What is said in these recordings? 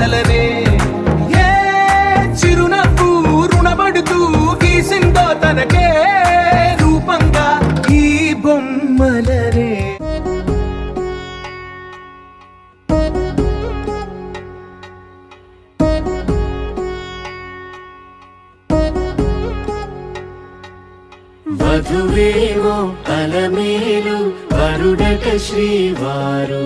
బొమ్మలనే ఏ చిరునవ్వు రుణపడుతూ గీసిందో తనకే రూపంగా ఈ బొమ్మలనే. వధువేమో అలమేలు వరుడట శ్రీవారు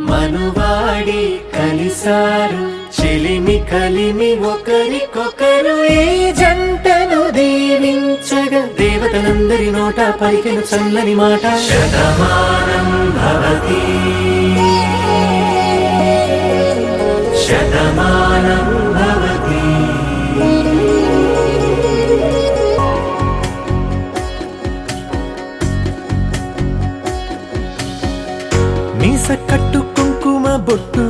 మనువాడి కలిసారు చెలిమి కలిమి ఒకరికొకరు. ఈ జంటను దీవించగా దేవతలందరి నోట పలికిన చల్లని మాట శతమానం భవతి శతమానం భవతి. మీస కట్టు కుంకుమ బొట్టు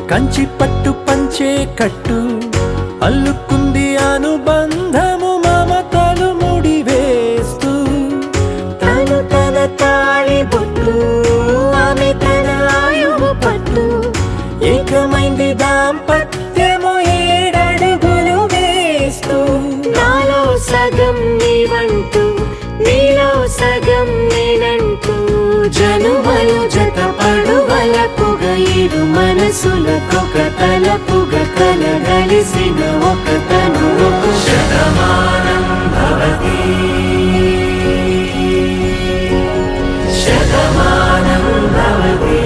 కంచి పట్టు పంచే కట్టు అల్లుకుంది అనుబంధము మమతలు ముడివేస్తూ. తను తన తాళి బొట్టు ఆమె తన ఆయువు పట్టు ఏకమైంది దాంపత్యము 7 అడుగులు వేస్తూ. నాలో సగం నీవంటూ నీలో సగం నేనంటూ జనుమలు జత పడువలపుగ 7 మనసులకొక తలపుగ కలగలిసిన ఒక తను శతమానం భవతి శతమానం భవతి.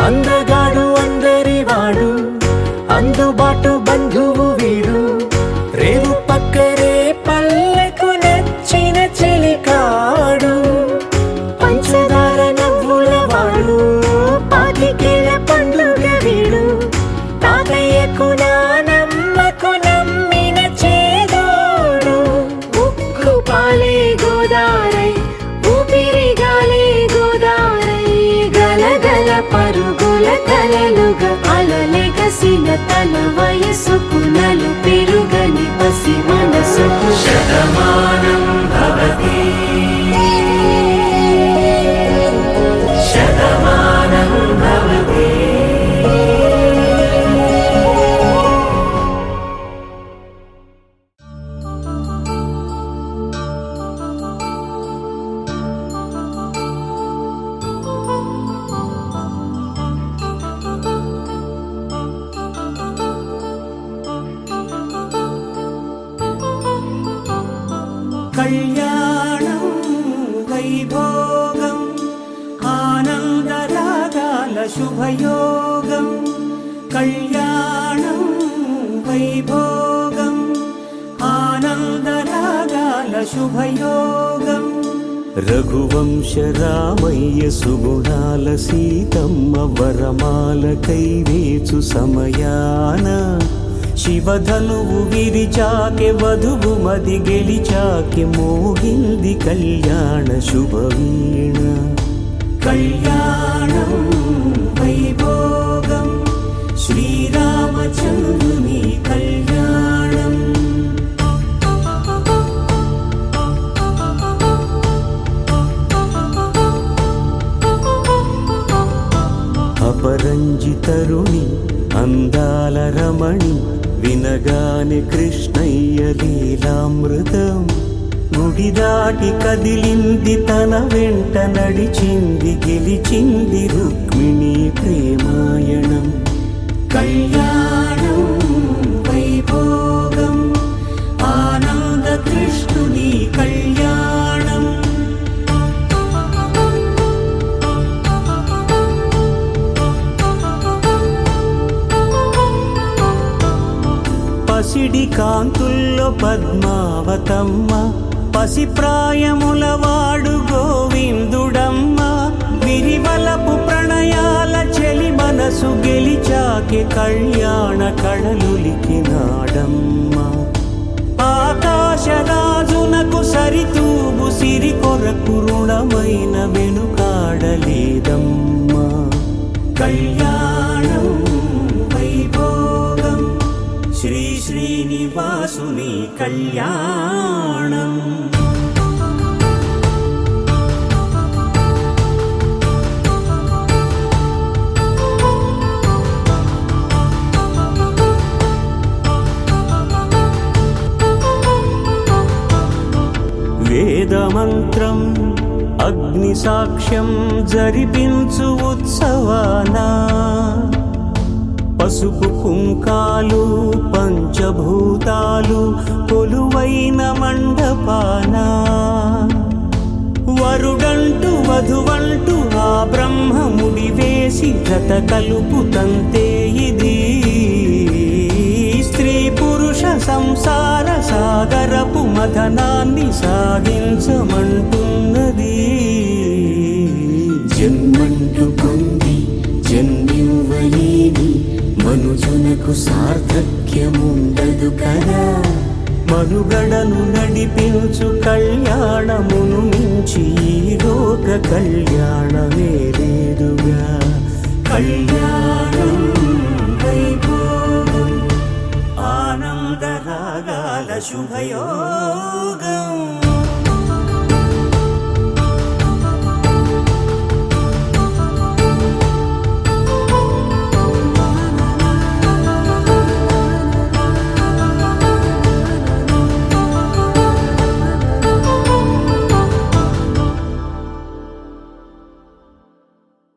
అందగాడు అందరి వాడు అందుబాటు బంధువు వీడు రేవు పక్కరే పల్లెకు నచ్చిన చెలికాడు. పంచదార నవ్వుల వాడు పాతికేల పండుగ వీడు తాతయ్యకు నానమ్మకు నమ్మిన చేదోడు. ఉక్కు పాలే గోదారై ఊపిరి గాలే గోదారై గలగల పరుగుల కలలుగా అలలెగసిన తన వయసుకు నలు పెరుగని పసి మనసుకు శతమానం భవతి శతమానం భవతి. కళ్యాణం వైభోగం ఆనందరాగాల శుభయోగం. కళ్యాణం వైభోగం ఆనందరాగాల శుభయోగం. రఘువంశ రామయ్య సుగుణాల సీతమ్మ వరమాల కైవేచు సమయాన శివధనువు విరిచాకె వధువు మది గెలిచాకె మోగింది కళ్యాణ శుభవీణ. కళ్యాణం వైభోగం శ్రీరామచంద్రుని కళ్యాణం. అపరంజితరుణి అందాల రమణి వినగానే కృష్ణయ్య లీలామృతం. గుడి దాటి కదిలింది తన వెంట నడిచింది గెలిచింది రుక్మిణి ప్రేమాయణం. కళ్యాణం వైభోగం ఆనంద కృష్ణుని కళ్యాణం. పసిడి కాంతుల్లో పద్మావతమ్మ పసి ప్రాయముల వాడు గోవిందుడమ్మ. విరివలపు ప్రణయాల చెలి మనసు గెలిచా తాకే కళ్యాణ కళలులికినాడమ్మా ఆకాశరాజునకు సరితూబు సిరి కొరకు రుణమైన వెనుకాడలేదమ్మా కళ్యాణం వైభోగం శ్రీ శ్రీనివాసుని కళ్యాణం వేదమంత్రం అగ్ని సాక్ష్యం జరిపించు ఉత్సవానా పసుపు కుంకాలు పంచభూతాలు కొలువైన మండపానా వరుడంటూ వధువంటూ ఆ బ్రహ్మముడి వేసి జత కలుపుతంతే ఇది స్త్రీ పురుష సంసార సాగరపు మథనాన్ని సాగించమంటున్నది జన్మంటూ పొంది జన్మివ్వలేని మనుజునకు సార్థక్యముండదు కదా మనుగడను నడిపించు కళ్యాణమును మించి ఈ లోక కళ్యాణమే లేదుగా కళ్యాణం వైభోగం ఆనందరాగాల శుభయో